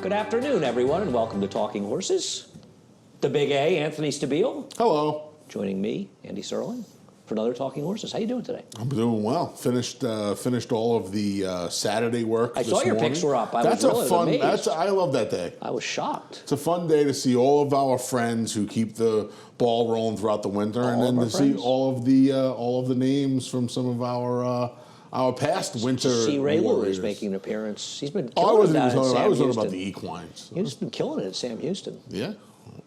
Good afternoon, everyone, and welcome to Talking Horses. The Big A, Anthony Stabile. Hello. Joining me, Andy Serling, for another Talking Horses. How you doing today? I'm doing well. Finished all of the Saturday work. I saw your picks were up. I was really amazed. I love that day. I was shocked. It's a fun day to see all of our friends who keep the ball rolling throughout the winter, and then to see all of the names from some of our past winter Ray warriors. is making an appearance. He's been I killing was talking about the equines. He's just been killing it at Sam Houston. Yeah.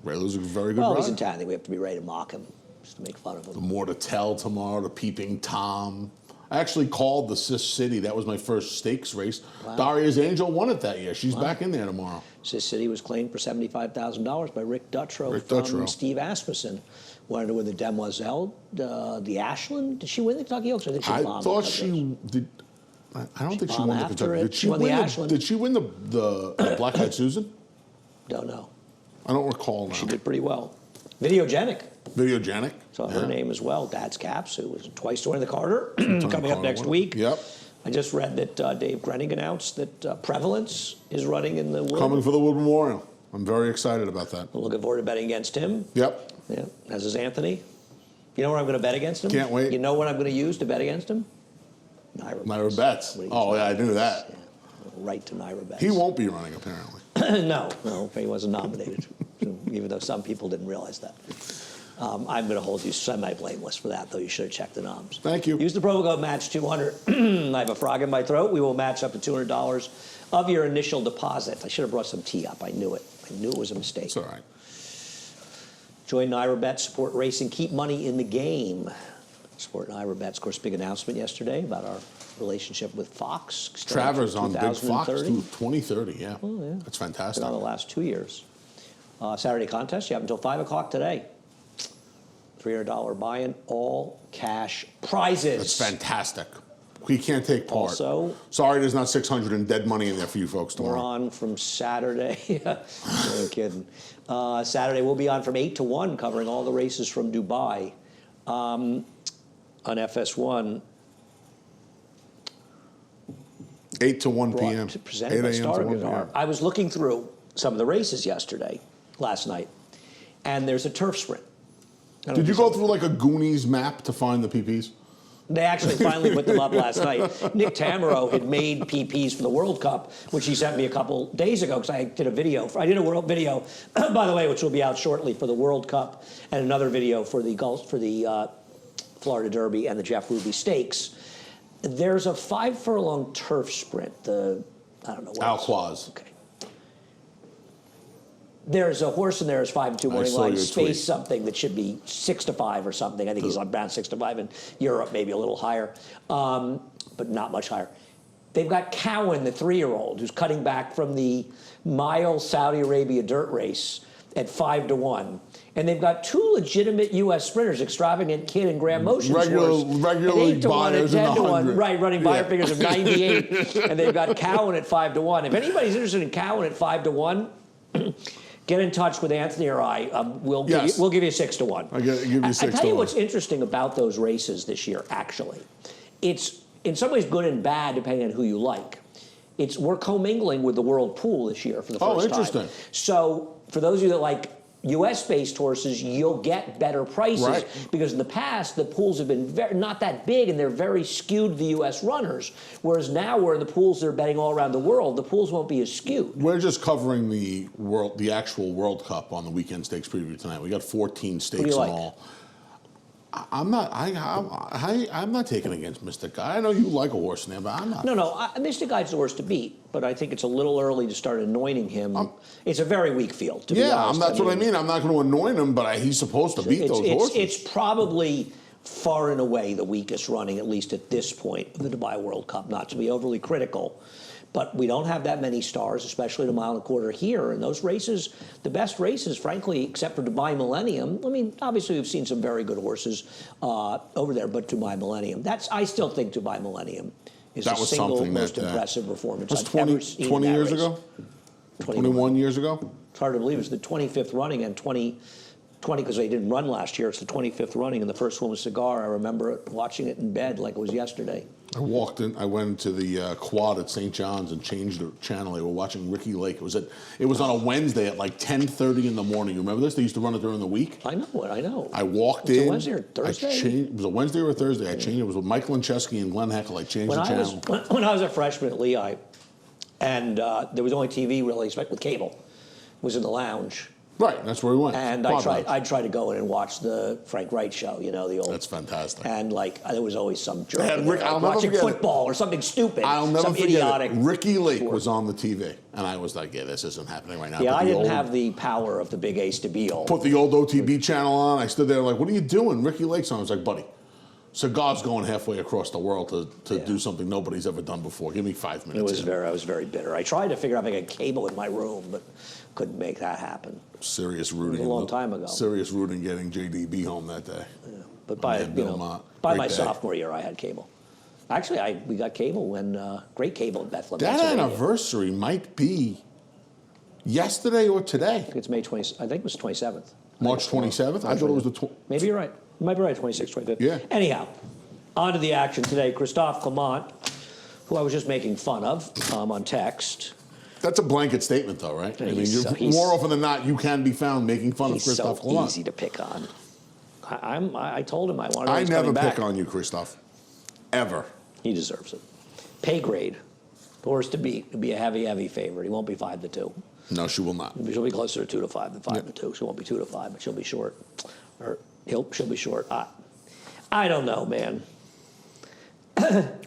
Ray Lou's a very good Well, rider. he's in town. I think we have to be ready to mock him, just to make fun of him. The More to Tell tomorrow, the Peeping Tom. I actually called the Sis City. That was my first stakes race. Wow. Daria's Angel won it that year. She's back in there tomorrow. Sis City was claimed for $75,000 by Rick Dutrow from Steve Asmussen. Wanted to win the Demoiselle, the Ashland. Did she win the Kentucky Oaks? Or did she I thought she did. I don't think she won the Kentucky. Did she win the Black Eyed Susan? Don't know. I don't recall now. She did pretty well. Videogenic. Videogenic. So her name as well. Dad's Caps, who was twice to win the Carter, coming up next week. Yep. I just read that Dave Grenning announced that Prevalence is running in the Wood. Coming for the Wood Memorial. I'm very excited about that. I'm looking forward to betting against him. Yep. Yeah. As is Anthony. You know what I'm going to bet against him? Can't wait. You know what I'm going to use to bet against him? Naira Betts. Oh, yeah, I knew that. Yeah. Right to Naira Betts. He won't be running, apparently. No, he wasn't nominated, even though some people didn't realize that. I'm going to hold you semi-blameless for that, though. You should have checked the noms. Thank you. Use the promo code MATCH200. I have a frog in my throat. We will match up to $200 of your initial deposit. I should have brought some tea up. I knew it. I knew it was a mistake. It's all right. Join Naira Betts, support racing, keep money in the game. Support Naira Betts. Of course, big announcement yesterday about our relationship with Fox. Travers on Big Fox to 2030, yeah. Oh, yeah. That's fantastic. Been on the last 2 years. Saturday contest, you have until 5 o'clock today. $300 buy-in, all cash prizes. That's fantastic. We can't take part. Also, sorry there's not 600 in dead money in there for you folks tomorrow. We're on from Saturday. No kidding. Saturday we'll be on from 8 to 1 covering all the races from Dubai on FS1. 8 to 1 p.m. Presented by Star. I was looking through some of the races last night, and there's a turf sprint. Did you go through like a Goonies map to find the PPs? They actually finally put them up last night. Nick Tamaro had made PPs for the World Cup, which he sent me a couple days ago because I did a video. I did a world video, by the way, which will be out shortly for the World Cup, and another video for the Florida Derby and the Jeff Ruby Stakes. There's a 5 furlong turf sprint. I don't know what. Alquaz. Okay. There's a horse in there as 5-2 morning line, Space something that should be 6-5 or something. I think he's around 6-5 in Europe, maybe a little higher, but not much higher. They've got Cowan, the 3-year-old, who's cutting back from the mile Saudi Arabia dirt race at 5-1. And they've got 2 legitimate U.S. sprinters, Extravagant Kid and Graham Motion. Regularly buyers in 100. Right, running buyer figures of 98. And they've got Cowan at 5-1. If anybody's interested in Cowan at 5-1, get in touch with Anthony or I. We'll give you 6-1. I'll give you 6-1. I tell you what's interesting about those races this year, actually. It's in some ways good and bad, depending on who you like. We're commingling with the World Pool this year for the first time. Oh, interesting. So for those of you that like U.S.-based horses, you'll get better prices because in the past, the pools have been not that big and they're very skewed to the U.S. runners, whereas now we're in the pools that are betting all around the world, the pools won't be as skewed. We're just covering the actual World Cup on the weekend stakes preview tonight. We got 14 stakes in all. I'm not taking against Mystic Guide. I know you like a horse in there, but I'm not. No, Mystic Guide's the horse to beat, but I think it's a little early to start anointing him. It's a very weak field, to be honest. That's what I mean. I'm not going to anoint him, but he's supposed to beat those horses. It's probably far and away the weakest running, at least at this point, of the Dubai World Cup, not to be overly critical. But we don't have that many stars, especially at a 1.25 miles here. And those races, the best races, frankly, except for Dubai Millennium. I mean, obviously we've seen some very good horses over there, but Dubai Millennium, I still think Dubai Millennium is the single most impressive performance I've ever seen. 20 years ago? 21 years ago? It's hard to believe. It was the 25th running and 20 because they didn't run last year. It's the 25th running, and the first one was Cigar. I remember watching it in bed like it was yesterday. I walked in. I went to the quad at St. John's and changed the channel. They were watching Ricky Lake. It was on a Wednesday at like 10:30 in the morning. You remember this? They used to run it during the week. I know it. I know. I walked in. in. A Wednesday or Thursday? It was a Wednesday or a Thursday. I changed. It was with Mike Lincheski and Glenn Heckle. I changed the channel. When I was a freshman at Lehigh, and there was only TV really, with cable, was in the lounge. Right, that's where we went. And I'd try to go in and watch the Frank Wright show, the old. That's fantastic. And there was always some jerk watching football or something stupid. I'll never some forget idiotic. it. Ricky Lake was on the TV, and I was like, yeah, this isn't happening right now. Yeah, I didn't have the power of the big Ace to be old. Put the old OTB channel on. I stood there like, what are you doing? Ricky Lake's on. I was like, buddy, Cigar's going halfway across the world to do something nobody's ever done before. Give me 5 minutes. I was very bitter. I tried to figure out if I could cable in my room, but couldn't make that happen. Serious rooting. It was a long time ago. Serious rooting getting JDB home that day. Yeah. But by my sophomore year, I had cable. Actually, we got cable when great cable in Bethlehem. That anniversary might be yesterday or today. I think it's May 20. I think it was 27th. March 27th. I thought it was the. Maybe you're right. You might be right. 26th, 25th. Yeah. Anyhow, on to the action today. Christophe Clement, who I was just making fun of on text. That's a blanket statement, though, right? I mean, more often than not, you can be found making fun of Christophe Clement. He's so easy to pick on. I told him I wanted. I never pick on you, Christophe. Ever. He deserves it. Pay grade. The horse to beat. It'll be a heavy favorite. He won't be 5-2. No, she will not. She'll be closer to 2-5 than 5-2. She won't be 2-5, but she'll be short. Or she'll be short. I don't know, man.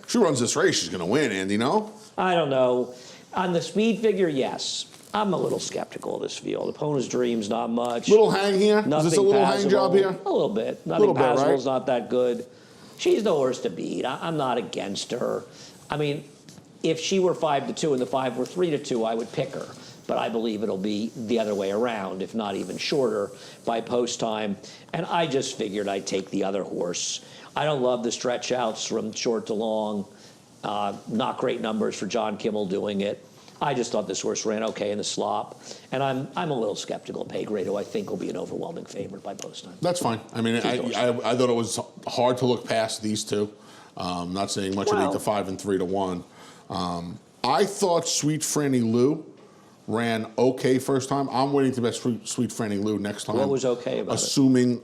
She runs this race, she's going to win, Andy, no? I don't know. On the speed figure, yes. I'm a little skeptical of this field. Opponent's Dream's not much. Little hang here? Is this a little hang job here? A little bit. Nothing passable's not that good. She's the horse to beat. I'm not against her. I mean, if she were 5-2 and the 5 were 3-2, I would pick her. But I believe it'll be the other way around, if not even shorter, by post time. And I just figured I'd take the other horse. I don't love the stretch outs from short to long. Not great numbers for John Kimmel doing it. I just thought this horse ran okay in the slop. And I'm a little skeptical of Pay Grade, who I think will be an overwhelming favorite by post time. That's fine. I mean, I thought it was hard to look past these two. Not saying much of 8-5 and 3-1. I thought Sweet Franny Lou ran okay first time. I'm waiting to bet Sweet Franny Lou next time. What was okay about assuming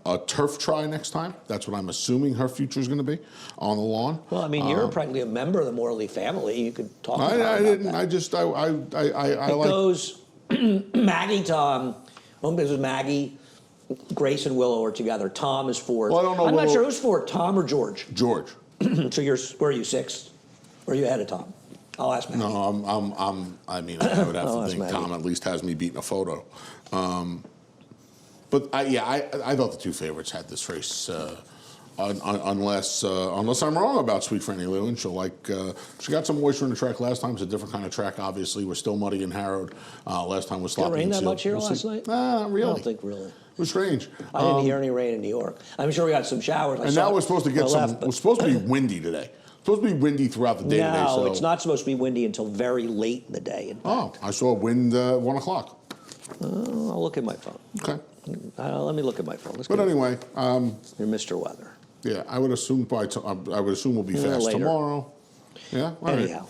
a turf try next time. That's what I'm assuming her future is going to be on the lawn. Well, I mean, you're practically a member of the Morley family. You could talk about it. I didn't. I just, I like. It goes Maggie, Tom. This is Maggie, Grace, and Willow are together. Tom is fourth. Well, I don't know. I'm not sure who's fourth, Tom or George. George. So where are you, sixth? Or are you ahead of Tom? I'll ask Maggie. No, I mean, I would have to think Maggie. Tom at least has me beating a photo. But I thought the two favorites had this race, unless I'm wrong about Sweet Franny Lou, and she got some moisture in the track last time. It's a different kind of track, obviously. We're still muddy and harrowed. Last time was sloppy. Did it rain that much here last night? Not really. I don't think really. It was strange. I didn't hear any rain in New York. I'm sure we got some showers. And now we're supposed to get we're supposed to be windy today. It's supposed to be windy throughout the day today. No, it's not supposed to be windy until very late in the day. Oh, I saw wind 1 o'clock. I'll look at my phone. Okay. Let me look at my phone. But anyway, you're Mr. Weather. Yeah, I would assume we'll be fast later. tomorrow. Yeah. All Anyhow,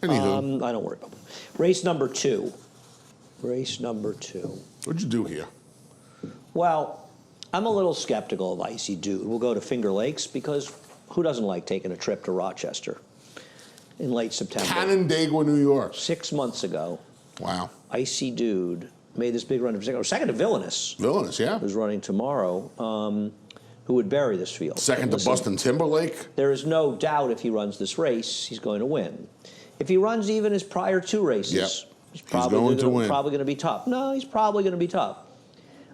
right. Anywho, I don't worry about it. Race number 2. Race number 2. What'd you do here? Well, I'm a little skeptical of Icy Dude. We'll go to Finger Lakes because who doesn't like taking a trip to Rochester in late September? Canandaigua, New York. 6 months ago. Wow. Icy Dude made this big run to second to Villainous. Villainous, yeah. Who's running tomorrow, who would bury this field. Second to Bustin' Timberlake. There is no doubt if he runs this race, he's going to win. If he runs even his prior 2 races, he's probably going to be tough. No, he's probably going to be tough.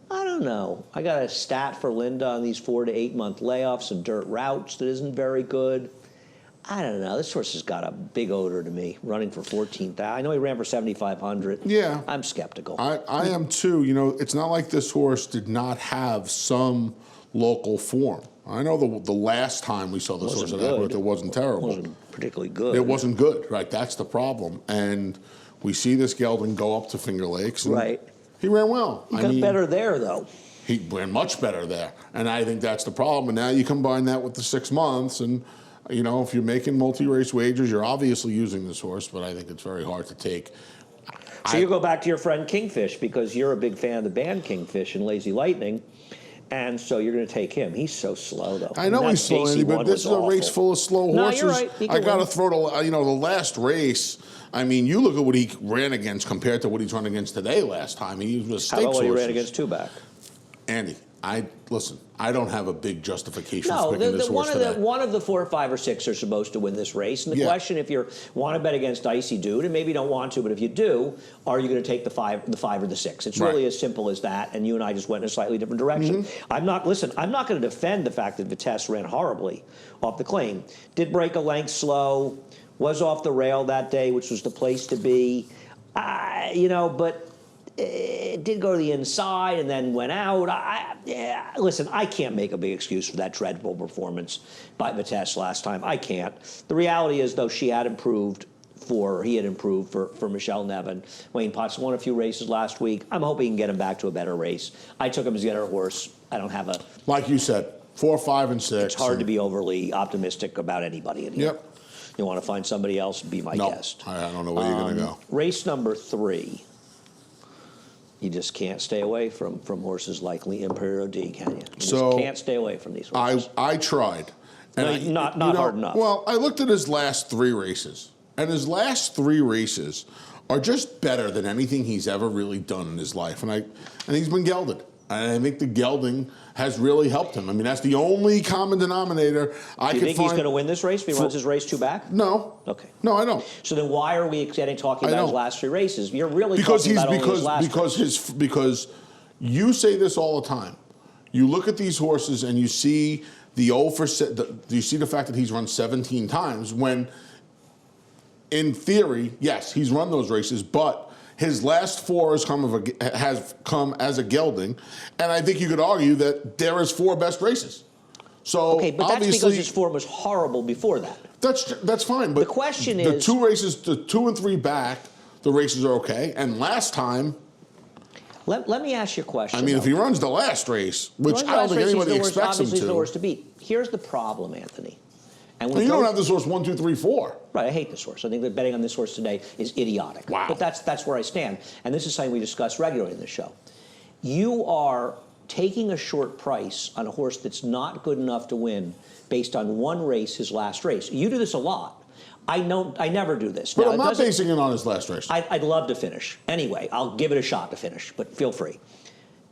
I don't know. I got a stat for Linda on these 4 to 8 month layoffs and dirt routes that isn't very good. I don't know. This horse has got a big odor to me, running for 14,000. I know he ran for 7,500. Yeah. I'm skeptical. I am too. You know, it's not like this horse did not have some local form. I know the last time we saw this horse at Abreu, it wasn't terrible. It wasn't particularly good. It wasn't good, right? That's the problem. And we see this gelding go up to Finger Lakes. And right. He ran well. He got better there, though. He ran much better there, and I think that's the problem. And now you combine that with the 6 months, and you know, if you're making multi-race wagers, you're obviously using this horse, but I think it's very hard to take. So you go back to your friend Kingfish, because you're a big fan of the band Kingfish and Lazy Lightning, and so you're going to take him. He's so slow, though. I know he's slow, Andy, but this is a race full of slow horses. No, you're right. I got to throw the, you know, the last race. I mean, you look at what he ran against compared to what he's run against today last time. He was stakes horses. How about what he ran against two-back? Andy, listen, I don't have a big justification for picking this horse today. One of the 4, 5, or 6 are supposed to win this race. And the question, if you want to bet against Icy Dude, and maybe you don't want to, but if you do, are you going to take the 5 or the 6? It's really as simple as that. And you and I just went in a slightly different direction. I'm not going to defend the fact that Vitesse ran horribly off the claim. Did break a length slow, was off the rail that day, which was the place to be. You know, but it did go to the inside and then went out. Listen, I can't make a big excuse for that dreadful performance by Vitesse last time. I can't. The reality is, though, he had improved for Michelle Nevin. Wayne Potts won a few races last week. I'm hoping he can get him back to a better race. I took him as a better horse. I don't have a... Like you said, 4, 5, and 6. It's hard to be overly optimistic about anybody in here. Yep. You want to find somebody else, be my guest. I don't know where you're going to go. Race number 3. You just can't stay away from horses like Imperio D, can you? You just can't stay away from these horses. I tried. And not hard enough. Well, I looked at his last 3 races, and his last 3 races are just better than anything he's ever really done in his life. And he's been gelded. And I think the gelding has really helped him. I mean, that's the only common denominator I could find. Do you think he's going to win this race if he runs his race 2 back? No. Okay. No, I don't. So then why are we talking about his last 3 races? You're really talking about only his last race. Because you say this all the time. You look at these horses and you see you see the fact that he's run 17 times when, in theory, yes, he's run those races, but his last 4 has come as a gelding, and I think you could argue that they're his 4 best races. So okay, but that's because his form was horrible before that. That's fine. But the question is, the 2 races, the 2 and 3 back, the races are okay. And last time, let me ask you a question. I mean, if he runs the last race, which I don't think anybody expects him to, obviously the horse to beat. Here's the problem, Anthony. And you don't have this horse 1, 2, 3, 4. Right, I hate this horse. I think that betting on this horse today is idiotic. Wow. But that's where I stand. And this is something we discuss regularly in this show. You are taking a short price on a horse that's not good enough to win based on 1 race, his last race. You do this a lot. I never do this. But now, I'm not basing it on his last race. I'd love to finish. Anyway, I'll give it a shot to finish, but feel free.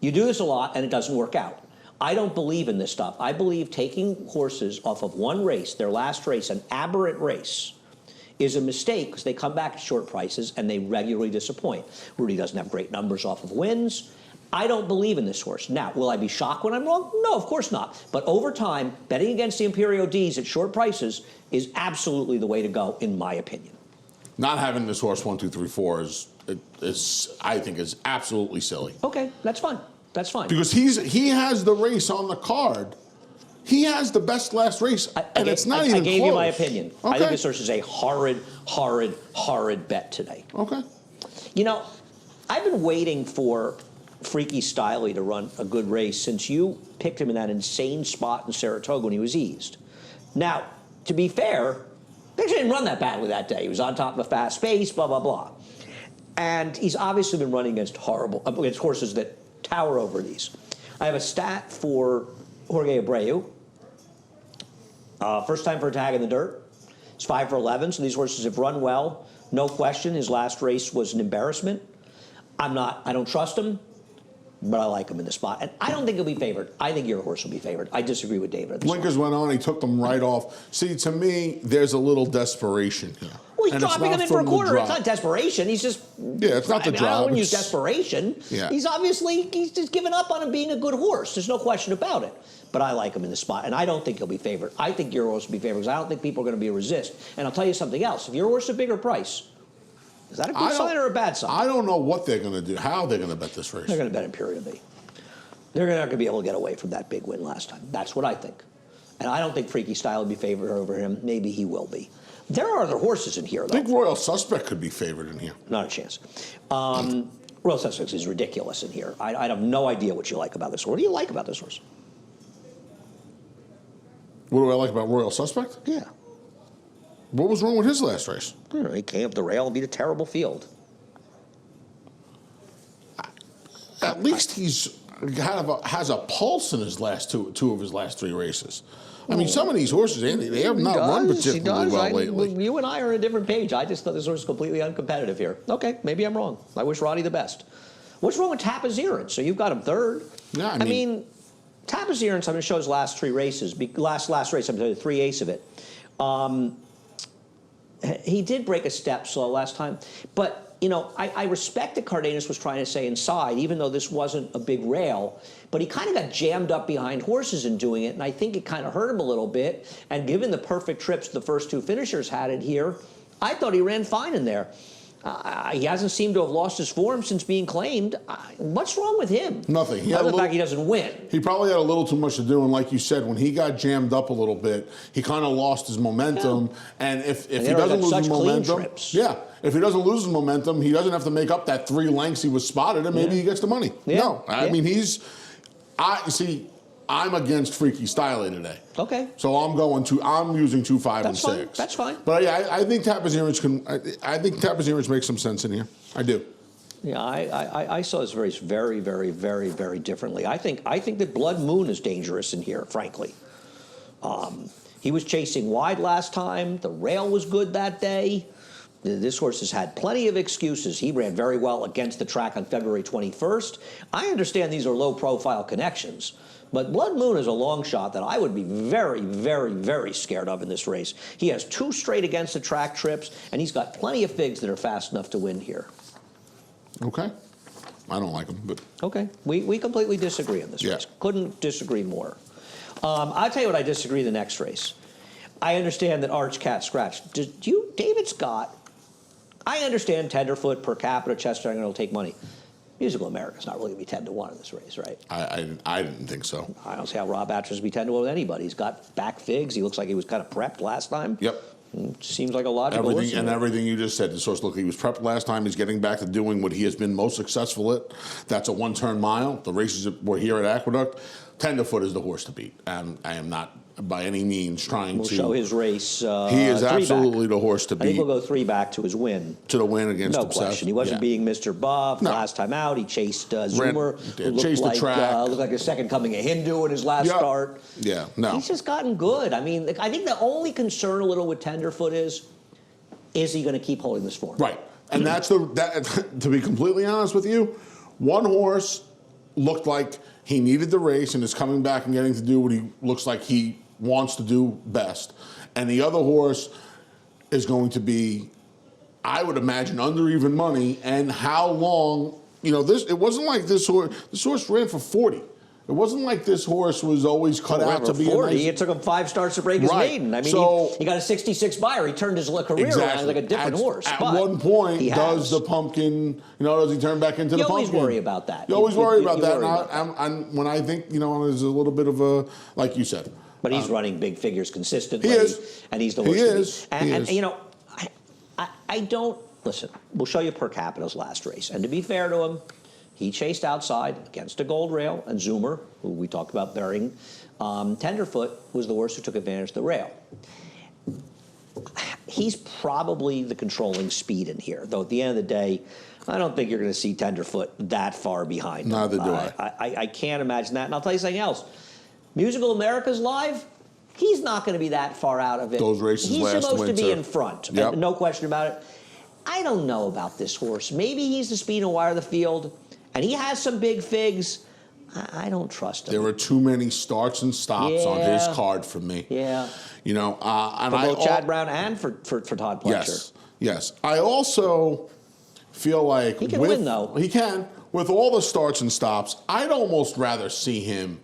You do this a lot, and it doesn't work out. I don't believe in this stuff. I believe taking horses off of 1 race, their last race, an aberrant race, is a mistake because they come back at short prices and they regularly disappoint. Rudy doesn't have great numbers off of wins. I don't believe in this horse. Now, will I be shocked when I'm wrong? No, of course not. But over time, betting against the Imperio Ds at short prices is absolutely the way to go, in my opinion. Not having this horse 1, 2, 3, 4 I think is absolutely silly. Okay, that's fine. That's fine. Because he has the race on the card. He has the best last race, and it's not even close. I gave you my opinion. Okay. I think this horse is a horrid bet today. Okay. You know, I've been waiting for Freaky Styley to run a good race since you picked him in that insane spot in Saratoga when he was eased. Now, to be fair, he didn't run that badly that day. He was on top of a fast pace, blah, blah, blah. And he's obviously been running against horses that tower over these. I have a stat for Jorge Abreu. First time for a tag in the dirt. It's 5 for 11, so these horses have run well. No question, his last race was an embarrassment. I don't trust him, but I like him in the spot. And I don't think he'll be favored. I think your horse will be favored. I disagree with David. Blinkers went on, he took them right off. See, to me, there's a little desperation here. Well, he's dropping him in for a quarter. It's not desperation. He's just... Yeah, it's not the drop. I don't use desperation. Yeah. He's just given up on him being a good horse. There's no question about it. But I like him in the spot, and I don't think he'll be favored. I think your horse will be favored because I don't think people are going to be a resist. And I'll tell you something else. If your horse is a bigger price, is that a good sign or a bad sign? I don't know what they're going to do, how they're going to bet this race. They're going to bet Imperio B. They're not going to be able to get away from that big win last time. That's what I think. And I don't think Freaky Style will be favored over him. Maybe he will be. There are other horses in here, though. I think Royal Suspect could be favored in here. Not a chance. Royal Sussex is ridiculous in here. I have no idea what you like about this horse. What do you like about this horse? What do I like about Royal Suspect? Yeah. What was wrong with his last race? He came up the rail and beat a terrible field. At least he's has a pulse in his last two of his last 3 races. I mean, some of these horses, Andy, they have not run particularly well lately. You and I are on a different page. I just thought this horse was completely uncompetitive here. Okay, maybe I'm wrong. I wish Roddy the best. What's wrong with Tapaziran? So you've got him third. Yeah, I mean Tapaziran, I'm going to show his last 3 races. Last race, I'm going to tell you 3/8 of it. He did break a step slow last time, but you know, I respect that Cardenas was trying to stay inside, even though this wasn't a big rail, but he kind of got jammed up behind horses in doing it, and I think it kind of hurt him a little bit, and given the perfect trips the first 2 finishers had it here, I thought he ran fine in there. He hasn't seemed to have lost his form since being claimed. What's wrong with him? Nothing. Other than the fact he doesn't win. He probably had a little too much to do, and like you said, when he got jammed up a little bit, he kind of lost his momentum. Yeah. And if he doesn't lose his momentum, if he doesn't lose his momentum, he doesn't have to make up that 3 lengths he was spotted, and maybe he gets the money. Yeah. No, I mean I'm against Freaky Styley today. Okay. So I'm using 2, 5, and 6. That's fine. But yeah, I think Tapaziran makes some sense in here. I do. Yeah, I saw this race very, very, very, very differently. I think that Blood Moon is dangerous in here, frankly. He was chasing wide last time. The rail was good that day. This horse has had plenty of excuses. He ran very well against the track on February 21st. I understand these are low-profile connections, but Blood Moon is a long shot that I would be very, very, very scared of in this race. He has 2 straight against the track trips, and he's got plenty of figs that are fast enough to win here. Okay. I don't like him, but... Okay. We completely disagree on this race. Couldn't disagree more. I'll tell you what I disagree the next race. I understand that Arch Cat Scratch. David Scott... I understand tenderfoot, per capita, Chester England will take money. Musical America's not really going to be 10 to 1 in this race, right? I didn't think so. I don't see how Rob Atchers would be 10 to 1 with anybody. He's got back figs. He looks like he was kind of prepped last time. Yep. Seems like a logical horse. Everything you just said. This horse, look, he was prepped last time. He's getting back to doing what he has been most successful at. That's a 1-turn mile. The races that were here at Aqueduct. Tenderfoot is the horse to beat. And I am not by any means trying to show his race. He is absolutely the horse to beat. I think we'll go 3 back to his win. To the win against No question. He wasn't being Mr. Buff last time out. He chased Zoomer. Chased the track. Looked like a second coming of Hindu in his last start. Yeah, no. He's just gotten good. I mean, I think the only concern a little with Tenderfoot is he going to keep holding this form? Right. And that's to be completely honest with you, one horse looked like he needed the race and is coming back and getting to do what he looks like he wants to do best. And the other horse is going to be, I would imagine, under even money. And how long, it wasn't like this horse ran for 40. It wasn't like this horse was always cut out to be 40. a nice... It took him 5 starts to break his maiden. I mean, he got a 66 buyer. He turned his career around like a different horse. At one point, does the pumpkin, does he turn back into the pumpkin? You always worry about that. You always worry about that. And when I think, there's a little bit of a, like you said. But he's running big figures consistently. He is. And he's the horse. He is. I don't, listen, we'll show you per capita's last race. And to be fair to him, he chased outside against a gold rail, and Zoomer, who we talked about burying, Tenderfoot was the horse who took advantage of the rail. He's probably the controlling speed in here, though at the end of the day, I don't think you're going to see Tenderfoot that far behind him. Neither do I. I can't imagine that. And I'll tell you something else. Musical America's live, he's not going to be that far out of it. Those races he's last winter. He's supposed to be in front. Yep. No question about it. I don't know about this horse. Maybe he's the speed and wire of the field. And he has some big figs. I don't trust him. There are too many starts and stops on his card for me. Yeah. And for both Chad Brown and for Todd Pletcher. Yes. I also feel like he can win though. He can. With all the starts and stops, I'd almost rather see him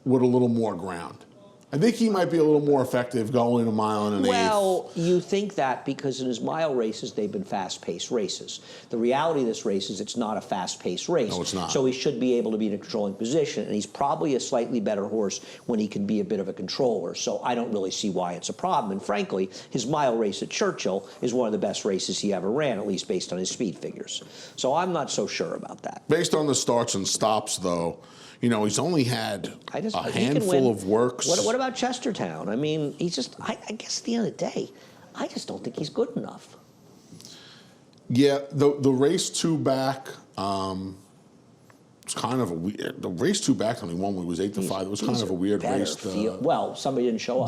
with a little more ground. I think he might be a little more effective going a mile and an eighth. Well, you think that because in his mile races, they've been fast-paced races. The reality of this race is it's not a fast-paced race. No, it's not. So he should be able to be in a controlling position, and he's probably a slightly better horse when he can be a bit of a controller. So I don't really see why it's a problem. And frankly, his mile race at Churchill is one of the best races he ever ran, at least based on his speed figures. So I'm not so sure about that. Based on the starts and stops, though, you know, he's only had a handful of works. What about Chestertown? I mean, he's just, I guess at the end of the day, I just don't think he's good enough. Yeah, the race 2 back, it's kind of a weird. The race 2 back when he won, when he was 8-5. It was kind of a weird race. Well, somebody didn't show up.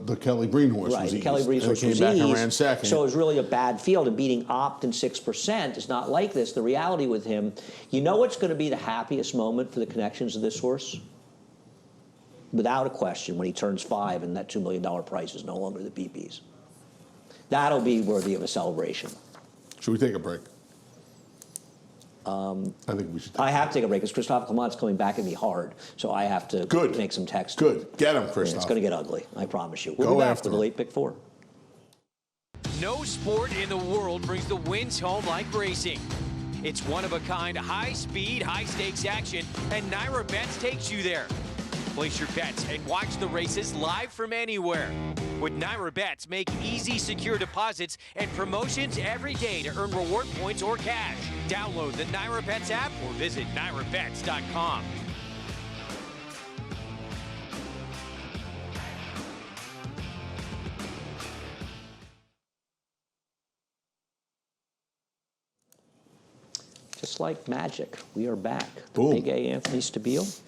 The Kelly Breen horse was the Kelly Breen horse came was back eased, and ran second. so it was really a bad field. And beating Optin 6% is not like this. The reality with him, you know what's going to be the happiest moment for the connections of this horse? Without a question, when he turns 5 and that $2 million price is no longer the PP's. That'll be worthy of a celebration. Should we take a break? I think we should. I have to take a break because Christophe Clement's coming back at me hard, so I have to make some text. Good. Get him, Christophe. It's going to get ugly, I promise you. We'll Go be back after for the him. late pick 4. No sport in the world brings the wins home like racing. It's one-of-a-kind, high-speed, high-stakes action, and Naira Bets takes you there. Place your bets and watch the races live from anywhere. With Naira Bets, make easy, secure deposits and promotions every day to earn reward points or cash. Download the Naira Bets app or visit nairabets.com. Just like magic, we are back. The Boom. Big A Anthony Stabile.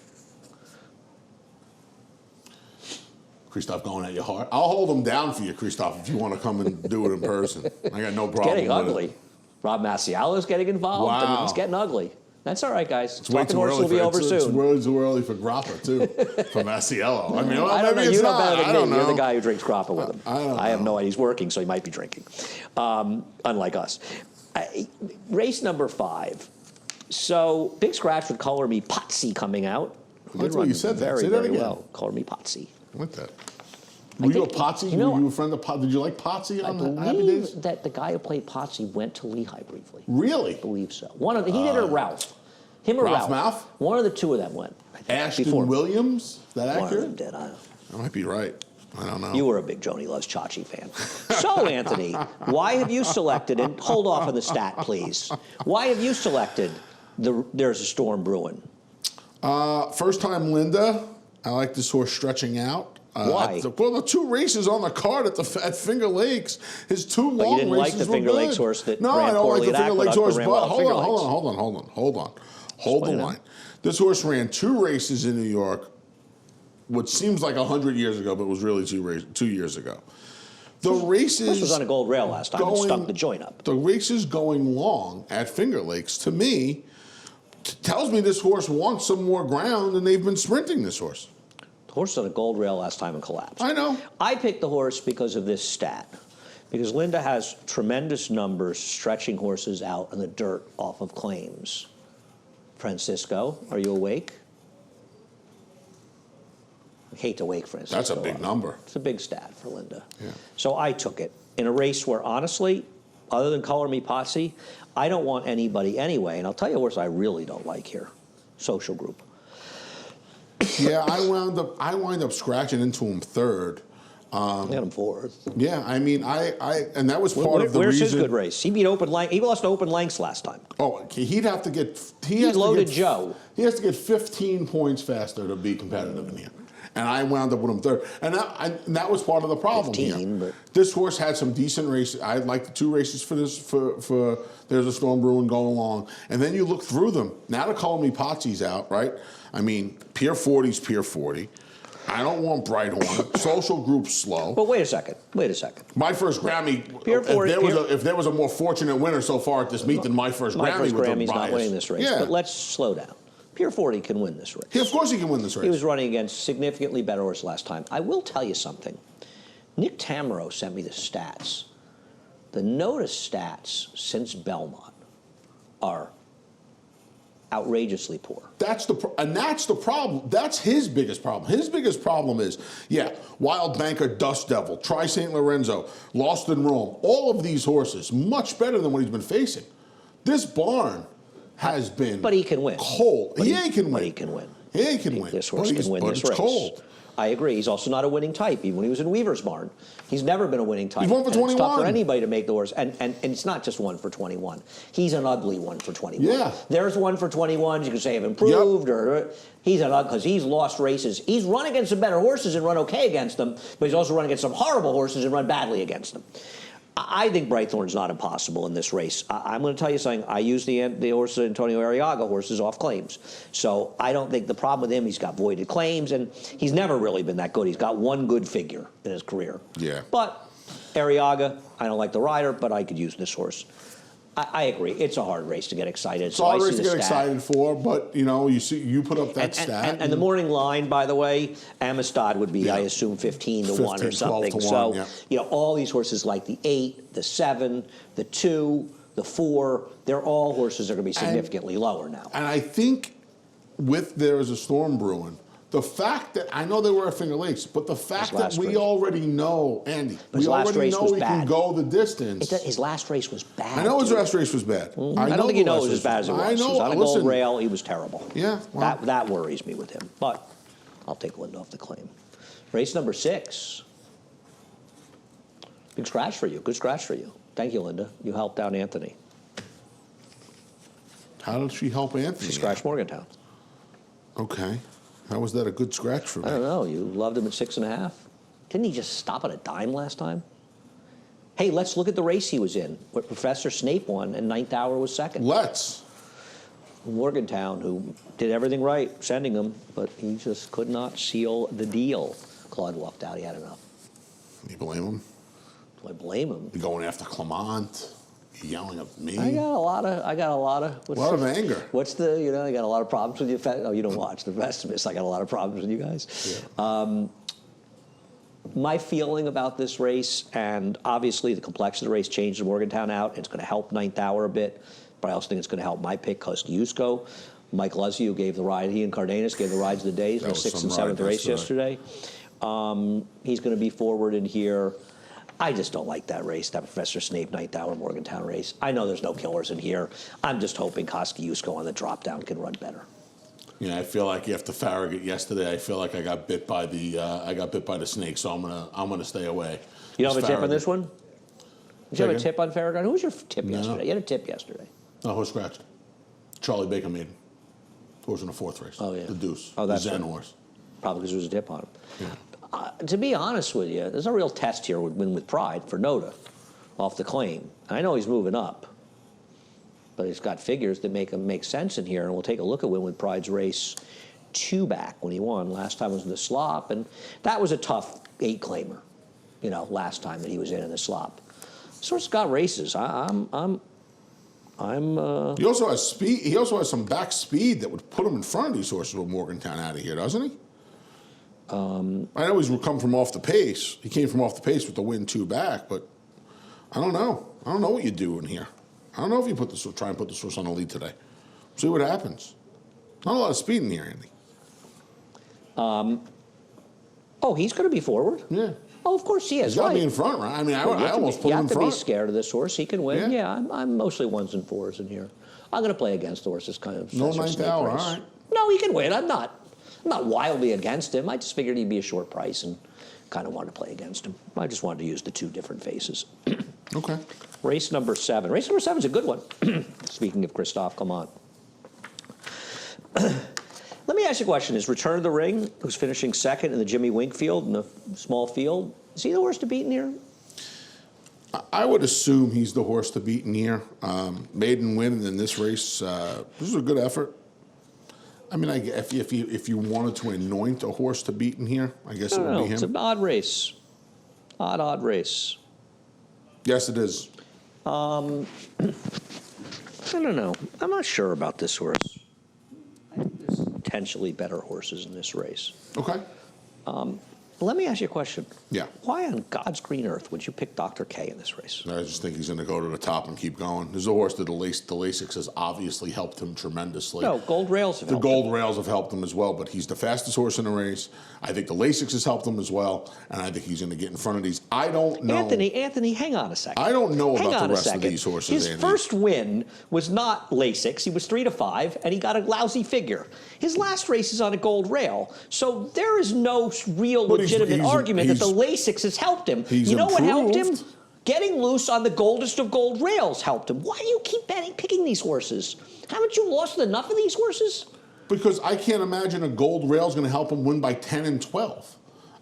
Christophe going at you hard. I'll hold him down for you, Christophe, if you want to come and do it in person. I got no problem. Getting with ugly. It. Rob Masialo's getting involved. Wow. I mean, he's getting ugly. That's all right, guys. It's way Talking too horse early will be over soon. It's way too early for Grappa, too, for Masiello. I mean, well, I don't know. maybe You it's know not. better I than don't me. You're know. the guy who drinks grappa with him. I have no idea. He's working, so he might be drinking. Unlike us. Race number 5. So, Big Scratch would color me Potsy coming out. That's what you said. Very, Say that very again. well. Color me Potsy. What that? Were you a Potsy? You know, were you a friend of Potsy? Did you like Potsy I on the Happy Days? believe that the guy who played Potsy went to Lehigh briefly. Really? I believe so. He did or Ralph. Him or Ralph Ralph. Mouth? One of the two of them went. I think, Ashton before. Williams? Is that One of accurate? them did. I don't know. I might be right. I don't know. You were a big Joni Loves Chachi fan. So, Anthony, why have you selected, and hold off on the stat, please. Why have you selected There's a Storm Brewing? First time Linda. I like this horse stretching out. Why? Well, the 2 races on the card at Finger Lakes, his 2 long races you didn't like the were Finger good. Lakes horse that No, ran I don't like poorly the at Finger Lakes Aqueduct, horse, but ran but well at hold Finger on. Hold the Explain line. it. This horse ran 2 races in New York, what seems like 100 years ago, but was really 2 years ago. The races... This was on a gold rail last time and stunk the joint up. The races going long at Finger Lakes, to me, tells me this horse wants some more ground, and they've been sprinting this horse. The horse was on a gold rail last time and collapsed. I know. I picked the horse because of this stat. Because Linda has tremendous numbers stretching horses out in the dirt off of claims. Francisco, are you awake? I hate to wake Francisco. That's a big number. It's a big stat for Linda. Yeah. So I took it in a race where, honestly, other than Color Me Potsy, I don't want anybody anyway. And I'll tell you a horse I really don't like here. Social Group. Yeah, I wind up scratching into him 3rd. I had him 4th. Yeah, I mean, and that was part of the Where's reason. his good race? He beat Open Length. He lost to Open Lengths last time. Oh, he'd have to get. He loaded Joe. He has to get 15 points faster to be competitive in here. And I wound up with him 3rd. And that was part of the problem 15, here. but This horse had some decent races. I liked the 2 races for There's a Storm Brewing going along. And then you look through them. Now the Call Me Potsy's out, right? I mean, Pier 40's Pier 40. I don't want Brighthorn. Social Group's slow. But wait a second. Wait a second. My first Grammy, Pier 40, if there was a more fortunate winner so far at this meet than my first My Grammy, first with the Grammy's not bias. winning this race. Yeah. But let's slow down. Pier 40 can win this race. Yeah, of course he can win this race. He was running against significantly better horse last time. I will tell you something. Nick Tamaro sent me the stats. The notice stats since Belmont are outrageously poor. That's the problem. That's his biggest problem. His biggest problem is, yeah, Wild Banker, Dust Devil, Tri St. Lorenzo, Lost in Rome. All of these horses much better than what he's been facing. This barn has been, but he can win. Cold. He can win. But he can win. He can win. This horse can win this it's race. Cold. I agree. He's also not a winning type. Even when he was in Weaver's barn, he's never been a winning type. He's 1 for 21. It's tough for anybody to make the horse, and it's not just 1 for 21. He's an ugly 1 for 21. Yeah. There's 1 for 21s you can say have improved, or he's an ugly because he's lost races. He's run against some better horses and run okay against them, but he's also run against some horrible horses and run badly against them. I think Brightthorn's not impossible in this race. I'm going to tell you something. I use the horse Antonio Arriaga horses off claims. So I don't think the problem with him, he's got voided claims, and he's never really been that good. He's got 1 good figure in his career. Yeah. But Arriaga, I don't like the rider, but I could use this horse. I agree. It's a hard race to get excited. It's a hard race to get excited for, but you put up that stat. And the morning line, by the way, Amistad would be, I assume, 15 to 1 or something. 12 to 1, so, all these horses like the 8, the 7, the 2, the 4, they're all horses that are going to be significantly lower now. And I think with There Is a Storm Brewing, the fact that, I know they were at Finger Lakes, but the fact that we already know, Andy, we already know he can go the distance. His last race was bad. I know his last race was bad. I don't think he knows as bad as it was. I know. He was on a gold rail. He was terrible. Yeah. Well. That worries me with him. But I'll take Linda off the claim. Race number 6. Big scratch for you. Good scratch for you. Thank you, Linda. You helped out Anthony. How did she help Anthony? She scratched Morgantown. Okay. How was that a good scratch for me? I don't know. You loved him at 6.5. Didn't he just stop at a dime last time? Hey, let's look at the race he was in, where Professor Snape won and 9th Hour was second. Let's. Morgantown, who did everything right, sending him, but he just could not seal the deal. Claude walked out. He had enough. You blame him? Do I blame him? You're going after Clement. Yelling at me. I got a lot of anger. What's the, I got a lot of problems with you. Oh, you don't watch the rest of this. I got a lot of problems with you guys. Yeah. My feeling about this race, and obviously the complexion of the race changed the Morgantown out. It's going to help 9th Hour a bit, but I also think it's going to help my pick, Kosciuszko. Mike Luzzi, who gave the ride, he and Cardenas gave the rides of the days in the 6th and 7th race yesterday. He's going to be forward in here. I just don't like that race, that Professor Snape 9th Hour Morgantown race. I know there's no killers in here. I'm just hoping Kosciuszko on the drop down can run better. I feel like after Farragut yesterday, I feel like I got bit by the snake, so I'm gonna stay away. You don't have a tip on this one? Did you have a tip on Farragut? Who was your tip yesterday? You had a tip yesterday. No, horse scratched. Charlie Baker made him. Horse in the 4th race. Oh yeah. The Deuce. Oh, that's the Zen right. horse. Probably because there was a tip on him. Yeah. To be honest with you, there's a real test here with Win with Pride for Noda off the claim. I know he's moving up, but he's got figures that make sense in here. And we'll take a look at Win with Pride's race 2 back when he won. Last time was in the slop, and that was a tough 8-claimer, last time that he was in the slop. This horse got races. He also has speed. He also has some back speed that would put him in front of these horses with Morgantown out of here, doesn't he? I know he's come from off the pace. He came from off the pace with the win 2 back, but I don't know. I don't know what you do in here. I don't know if you try and put this horse on the lead today. See what happens. Not a lot of speed in here, Andy. Oh, he's going to be forward? Yeah. Oh, of course he is. He's got to be in front, right? I mean, I almost put him in front. You have to be scared of this horse. He can win. Yeah, I'm mostly 1s and 4s in here. I'm going to play against the horse. This kind of no 9th Hour. All right. No, he can win. I'm not wildly against him. I just figured he'd be a short price and kind of wanted to play against him. I just wanted to use the 2 different faces. Okay. Race number 7. Race number 7 is a good one. Speaking of Christophe Clement. Let me ask you a question. Is Return of the Ring, who's finishing 2nd in the Jimmy Winkfield in a small field, is he the horse to beat in here? I would assume he's the horse to beat in here. Maiden win in this race. This is a good effort. I mean, if you wanted to anoint a horse to beat in here, I guess it would be him. It's an odd race. Odd race. Yes, it is. I don't know. I'm not sure about this horse. I think there's potentially better horses in this race. Okay. Let me ask you a question. Yeah. Why on God's green earth would you pick Dr. K in this race? I just think he's going to go to the top and keep going. There's a horse that the Lasix has obviously helped him tremendously. No, Gold Rails have The helped him. Gold Rails have helped him as well, but he's the fastest horse in the race. I think the Lasix has helped him as well, and I think he's going to get in front of these. I don't know. Anthony, hang on a second. I don't know hang about on the a rest of second. these horses, His Andy. first win was not Lasix. He was 3-5, and he got a lousy figure. His last race is on a Gold Rail, so there is no real legitimate argument that the Lasix has helped him. You know what helped him? Getting loose on the goldest of Gold Rails helped him. Why do you keep picking these horses? Haven't you lost enough of these horses? Because I can't imagine a Gold Rail is going to help him win by 10 and 12.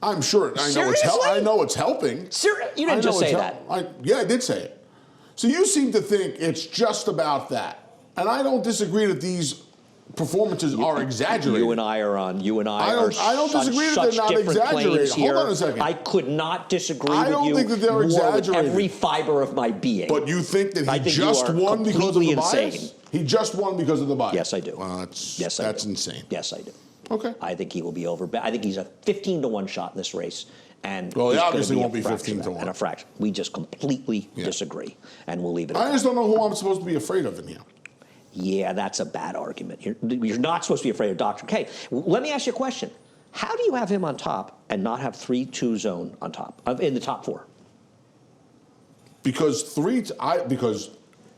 I'm sure. Seriously? I know it's helping. You didn't just say that. Yeah, I did say it. So you seem to think it's just about that. And I don't disagree that these performances are exaggerated. You and I are on. I don't disagree that they're not exaggerated. Hold on a second. I could not disagree I with don't you think that they're more exaggerated. with every fiber of my being. But you think that he think just you are won because of the completely bias? insane. He just won because of the bias? Yes, I do. Well, that's insane. Yes, I do. Okay. I think he will be over. I think he's a 15-1 shot in this race. And Well, he he's obviously gonna won't be 15-1. and a fraction. We just completely disagree, and we'll leave it at that. I just don't know who I'm supposed to be afraid of in here. Yeah, that's a bad argument. You're not supposed to be afraid of Dr. K. Let me ask you a question. How do you have him on top and not have 3-2 zone on top, in the top 4? Because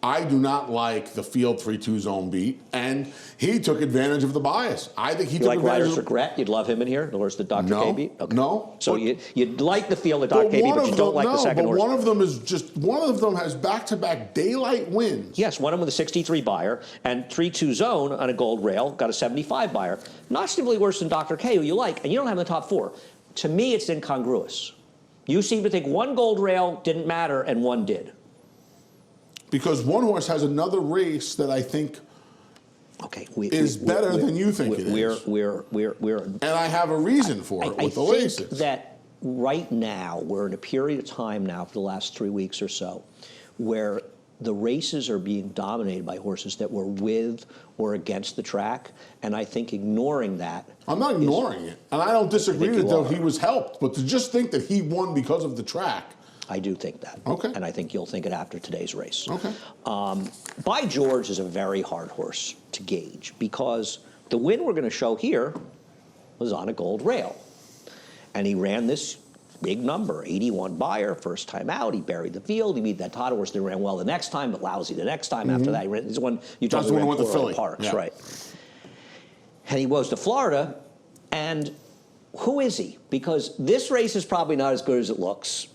I do not like the field 3-2 zone beat, and he took advantage of the bias. I think he took like advantage Riders of Regret? You'd love him in here, the horse that Dr. K beat? Okay. No. So you'd like the field that Dr. K beat, but you don't like the second horse? One of them has back-to-back daylight wins. Yes, one of them with a 63 buyer, and 3-2 zone on a Gold Rail got a 75 buyer. Not significantly worse than Dr. K, who you like, and you don't have him in the top 4. To me, it's incongruous. You seem to think one Gold Rail didn't matter and one did. Because one horse has another race that I think is better than you think it is. And I have a reason for it with the Lasix. I think that right now, we're in a period of time now for the last 3 weeks or so, where the races are being dominated by horses that were with or against the track, and I think ignoring that. I'm not ignoring it, and I don't disagree that he was helped, but to just think that he won because of the track. I do think that. Okay. And I think you'll think it after today's race. Okay. By George is a very hard horse to gauge because the win we're going to show here was on a Gold Rail. And he ran this big number, 81 buyer, first time out. He buried the field. He beat that Todd horse that ran well the next time, but lousy the next time after that. He ran, this one, you talked about with the Philly. Parks, yeah. right. And he goes to Florida, and who is he? Because this race is probably not as good as it looks.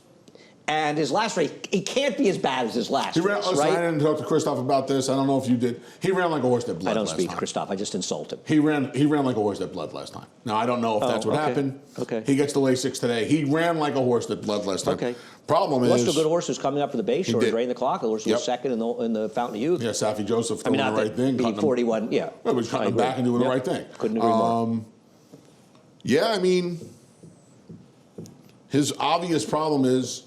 And his last race, it can't be as bad as his last race, right? I didn't talk to Christoph about this. I don't know if you did. He ran like a horse that bled I don't last speak time. to Christoph. I just insult him. He ran like a horse that bled last time. Now, I don't know if that's what happened. Okay. He gets the Lasix today. He ran like a horse that bled last time. Okay. Problem is... Most of the good horse was coming up for the base short, drained the clock. The horse was second in the Fountain of Youth. Yeah, Safi Joseph doing the right thing. Beat 41, yeah. He was cutting him back and doing the right thing. Couldn't agree more. Yeah, I mean, his obvious problem is...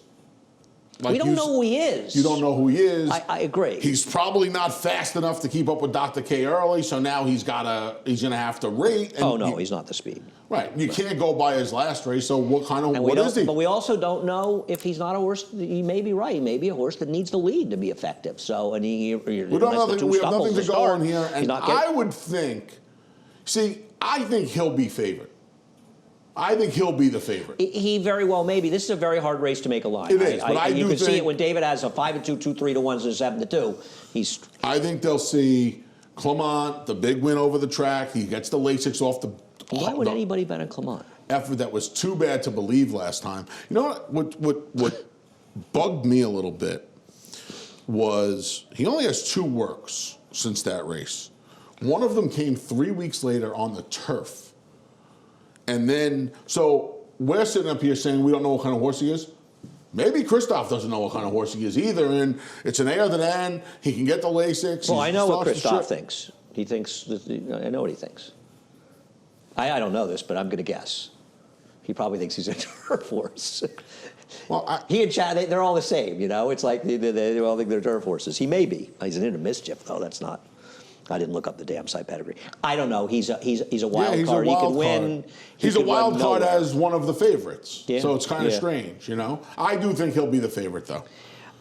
Like we don't know who he is. You don't know who he is. I agree. He's probably not fast enough to keep up with Dr. K early, so now he's going to have to rate. And he's not the speed. Right. You can't go by his last race, so what is he? But we also don't know if he's not a horse. He may be right. He may be a horse that needs the lead to be effective. So, and we have nothing to go on here. And I would think, I think he'll be favored. I think he'll be the favorite. He very well may be. This is a very hard race to make a line. It is, but I do think... You can see it when David has a 5-2, 2-3 to 1s and 7-2. I think they'll see Clement, the big win over the track. He gets the Lasix off the... Why would anybody bet on Clement? Effort that was too bad to believe last time. You know what bugged me a little bit was he only has 2 works since that race. One of them came 3 weeks later on the turf. And then, so we're sitting up here saying we don't know what kind of horse he is. Maybe Christoph doesn't know what kind of horse he is either, and it's an air to the end. He can get the Lasix. Well, I know what Christoph thinks. He thinks, I know what he thinks. I don't know this, but I'm going to guess. He probably thinks he's a turf horse. Well, he and Chad, they're all the same, you know? It's like they all think they're turf horses. He may be. He's into mischief, though. That's not. I didn't look up the damn side pedigree. I don't know. He's a wild he's card. A wild He could card. win. He's a wild card as one of the favorites. Yeah. So it's kind of Yeah. strange, you know. I do think he'll be the favorite, though.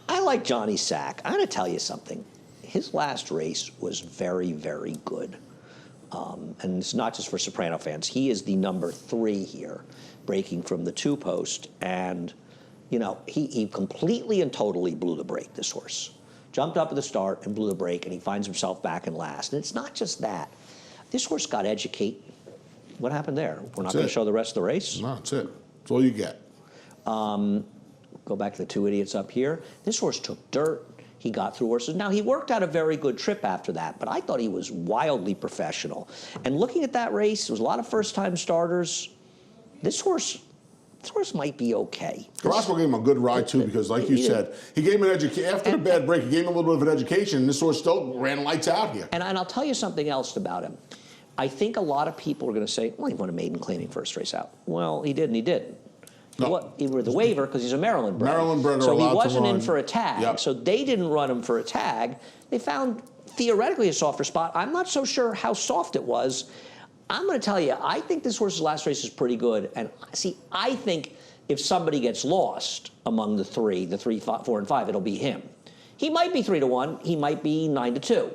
I like Johnny Sack. I'm going to tell you something. His last race was very, very good. And it's not just for Soprano fans. He is the number 3 here, breaking from the 2-post. And, you know, he completely and totally blew the brake, this horse. Jumped up at the start and blew the brake, and he finds himself back in last. And it's not just that. This horse got educated. What happened there? We're not going to show the rest of the race? No, that's it. That's all you get. Go back to the 2 idiots up here. This horse took dirt. He got through horses. Now, he worked out a very good trip after that, but I thought he was wildly professional. And looking at that race, there was a lot of first-time starters. This horse might be okay. Carrasco gave him a good ride, too, because like you said, he gave him an education. After the bad break, he gave him a little bit of an education, and this horse still ran lights out here. And I'll tell you something else about him. I think a lot of people are going to say, well, he won a maiden claiming first race out. Well, he did and he didn't. No. He were the waiver because he's a Maryland bred. Maryland bred are so allowed he wasn't to run. in for a tag. Yep. So they didn't run him for a tag. They found theoretically a softer spot. I'm not so sure how soft it was. I'm going to tell you, I think this horse's last race is pretty good. And see, I think if somebody gets lost among the 3, 4, and 5, it'll be him. He might be 3-1. He might be 9-2.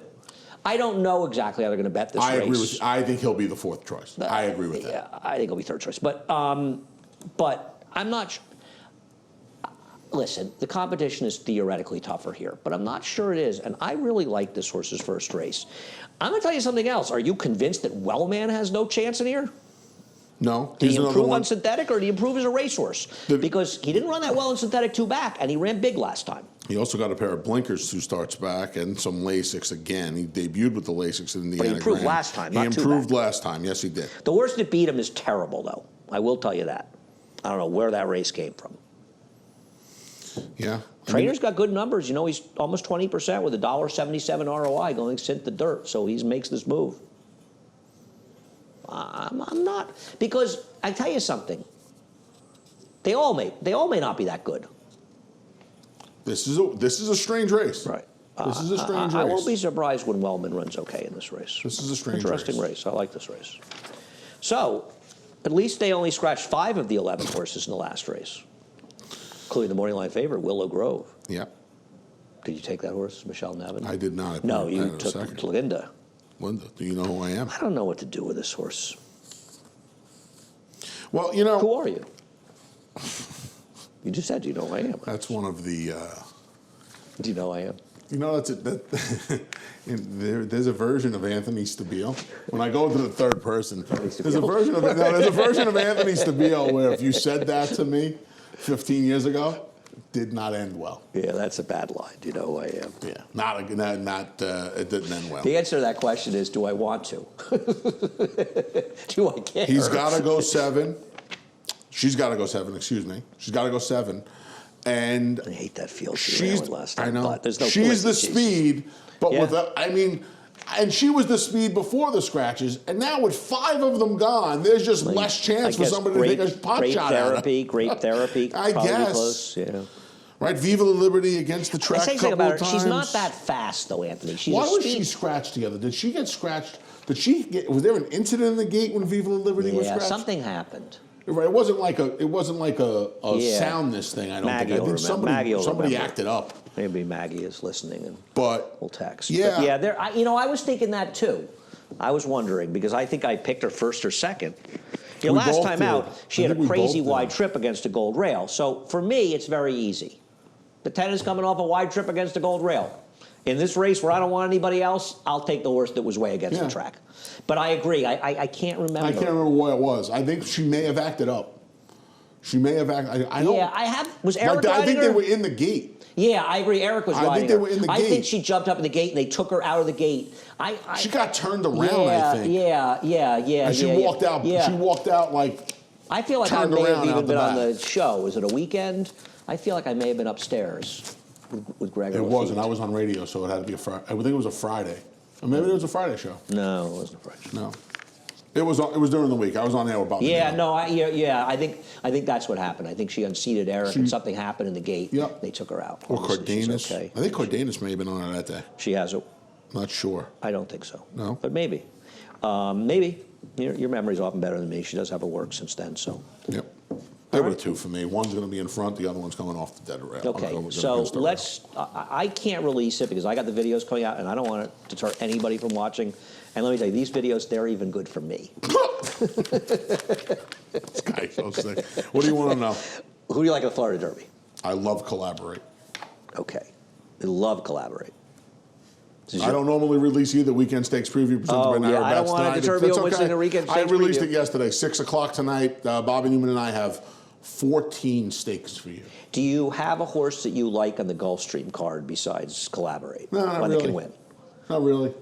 I don't know exactly how they're going to bet this race. I agree with you. I think he'll be the 4th choice. I agree with that. Yeah, I think he'll be 3rd choice. But I'm not sure. Listen, the competition is theoretically tougher here, but I'm not sure it is. And I really like this horse's first race. I'm going to tell you something else. Are you convinced that Wellman has no chance in here? No. Did he improve on synthetic, or did he improve as a racehorse? Because he didn't run that well in synthetic 2 back, and he ran big last time. He also got a pair of blinkers 2 starts back and some Lasix again. He debuted with the Lasix in the But he improved last time, not 2 back. He improved last time. Yes, he did. The horse that beat him is terrible, though. I will tell you that. I don't know where that race came from. Yeah. Trainer's got good numbers. You know, he's almost 20% with a $1.77 ROI going scent the dirt, so he makes this move. I'm not, because I tell you something. They all may not be that good. This is a strange race. Right. This is a strange race. I won't be surprised when Wellman runs okay in this race. This is a strange Interesting race. I like this race. So, at least they only scratched 5 of the 11 horses in the last race, including the morning line favorite, Willow Grove. Yeah. Did you take that horse, Michelle Nevin? I did not. No, you took Linda. Linda, do you know who I am? I don't know what to do with this horse. Well, you know. Who are you? You just said you know who I am. That's one of the. Do you know who I am? You know, there's a version of Anthony Stabile. When I go to the 3rd person, there's a version of Anthony Stabile where if you said that to me 15 years ago, it did not end well. Yeah, that's a bad line. Do you know who I am? Yeah, it didn't end well. The answer to that question is, do I want to? Do I care? He's got to go 7. She's got to go 7. Excuse me. She's got to go 7. And I hate that field. Last time, I know. But there's no she's the speed, but yeah. And she was the speed before the scratches, and now with 5 of them gone, there's just less chance for somebody to take a pot shot at her. Great therapy. I guess. Close, yeah. Right, Viva la Liberty against the track a couple of times. She's not that fast, though, Anthony. Why was she scratched together? Did she get scratched? Was there an incident in the gate when Viva la Liberty was scratched? Yeah, something happened. Right, it wasn't like a soundness thing. I don't think. I think somebody acted up. Maybe Maggie is listening and we'll text. Yeah, but yeah. I was thinking that too. I was wondering because I think I picked her 1st or 2nd. Last time out, she had a crazy wide trip against a gold rail. So for me, it's very easy. The 10 is coming off a wide trip against a gold rail. In this race where I don't want anybody else, I'll take the horse that was way against the track. But I agree. I can't remember. I can't remember what it was. I think she may have acted up. She may have acted. I don't. Yeah, I have. Was Eric riding I think her? they were in the gate. Yeah, I agree. Eric was riding her. I think they were in the gate. I think she jumped up in the gate and they took her out of the gate. She got turned around, I think. Yeah. And she walked out. Yeah. She walked out like. I feel like I may have even been on the show. Was it a weekend? I feel like I may have been upstairs with Greg. It wasn't. I was on radio, so it had to be a Friday. I think it was a Friday. Or maybe it was a Friday show. No, it wasn't a Friday show. No. It was during the week. I was on there with Bob. Yeah, no, I think that's what happened. I think she unseated Eric and something happened in the gate. Yep. They took her out. Or Cardenas. Okay. I think Cardenas may have been on her that day. She has it. Not sure. I don't think so. No? But maybe. Maybe. Your memory's often better than me. She does have her work since then, so. Yep. There were two for me. One's going to be in front, the other one's coming off the dead rail. Okay, so let's, I can't release it because I got the videos coming out and I don't want to deter anybody from watching. And let me tell you, these videos, they're even good for me. This guy's so sick. What do you want to know? Who do you like at the Florida Derby? I love Collaborate. Okay. I love Collaborate. I don't normally release either weekend stakes preview presented by Naira I don't Bats want tonight. to deter you what's in the weekend I stakes released preview. it yesterday, 6 o'clock tonight. Bobby Newman and I have 14 stakes for you. Do you have a horse that you like on the Gulfstream card besides Collaborate? No, not One really. that can win? Not really.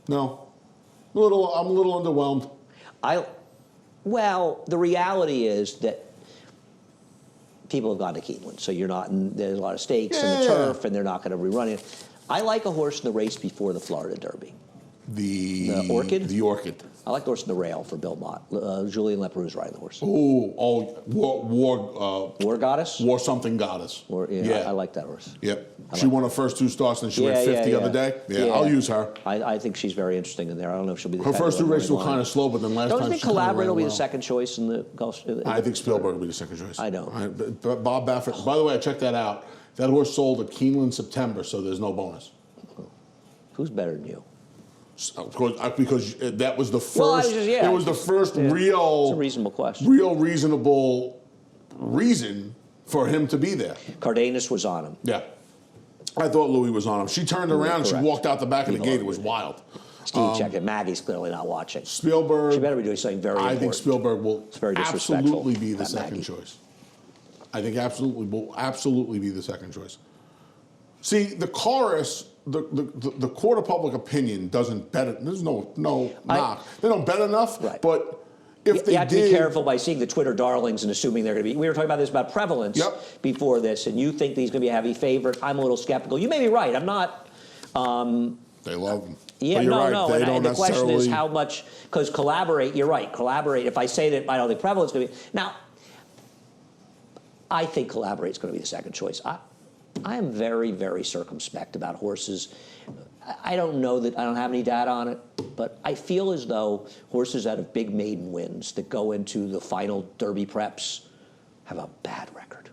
No. I'm a little underwhelmed. Well, the reality is that people have gone to Keeneland, so you're not there's a lot of stakes in the turf, and they're not going to rerun it. I like a horse in the race before the Florida Derby. The Orchid? The Orchid. I like the horse in the rail for Bill Mott. Julian Leperoux's riding the horse. War Goddess? War something goddess. I like that horse. Yep. She won her first 2 starts and she went 50 the other day. Yeah, I'll use her. I think she's very interesting in there. I don't know if she'll be the Her first 2 races were kind of slow, but then last time Don't you think she kinda Collaborate ran will be well. the second choice in the Gulf? I think Spielberg will be the second choice. I don't. Bob Baffert. By the way, I checked that out. That horse sold at Keeneland September, so there's no bonus. Who's better than you? Of course, because that was the first. Well, it was the first real. It's a reasonable question. Real reasonable reason for him to be there. Cardenas was on him. Yeah, I thought Louis was on him. She turned around and she correct. walked out the back of the gate. It was wild. Steve, check it. Maggie's clearly not watching. Spielberg. She better be doing something very important. I think Spielberg will very disrespectful, absolutely be the that second Maggie. choice. I think will absolutely be the second choice. See, the chorus, the court of public opinion doesn't bet it. There's no knock. They don't bet enough. Right. But if they you have to did, be careful by seeing the Twitter darlings and assuming they're going to be. We were talking about this about prevalence before this, and you think that he's going to be a heavy favorite. I'm a little skeptical. You may be right. I'm not. they love him. Yeah, But you're right. no. They And don't the question is necessarily- how much, because Collaborate, you're right, Collaborate, if I say that I don't think prevalence is going to be. Now, I think Collaborate is going to be the second choice. I am very, very circumspect about horses. I don't know that, I don't have any data on it, but I feel as though horses that have big maiden wins that go into the final Derby preps have a bad record.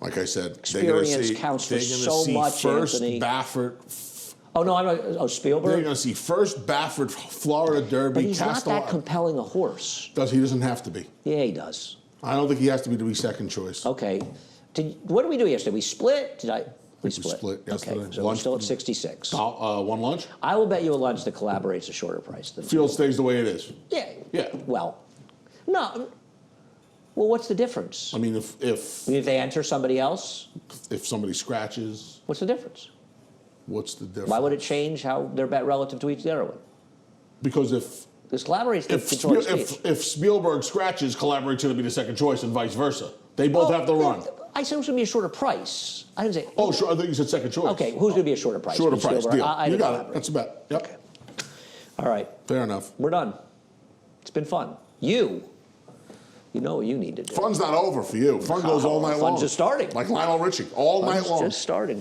Like I said, Experience counts for so much, first Anthony. Baffert. Oh, no, I'm not. Oh, Spielberg? They're going to see first Baffert Florida Derby. But he's not that compelling a horse. He doesn't have to be. Yeah, he does. I don't think he has to be second choice. Okay. What did we do yesterday? We split? We split. split yesterday. Okay, so we're still at 66. One lunch? I will bet you a lunch that Collaborate's a shorter price than Field stays the way it is. Yeah. Yeah. Well, no. Well, what's the difference? I mean, if they enter somebody else, somebody scratches, what's the difference? what's the difference? Why would it change how they're bet relative to each other one? Because if Collaborate's controlling speech. if Spielberg scratches, Collaborate's going to be the second choice, and vice versa. They both have to run. I said it was going to be a shorter price. I didn't say. Oh, sure. I think you said second choice. Okay, who's going to be a shorter price? Shorter price. Spielberg? Deal. You got it. Collaborate. That's a bet. Yep. Okay. All right. Fair enough. We're done. It's been fun. You know what you need to do. Fun's not over for you. Fun goes all night long. Fun's just starting. Like Lionel Richie, all night long. Just starting.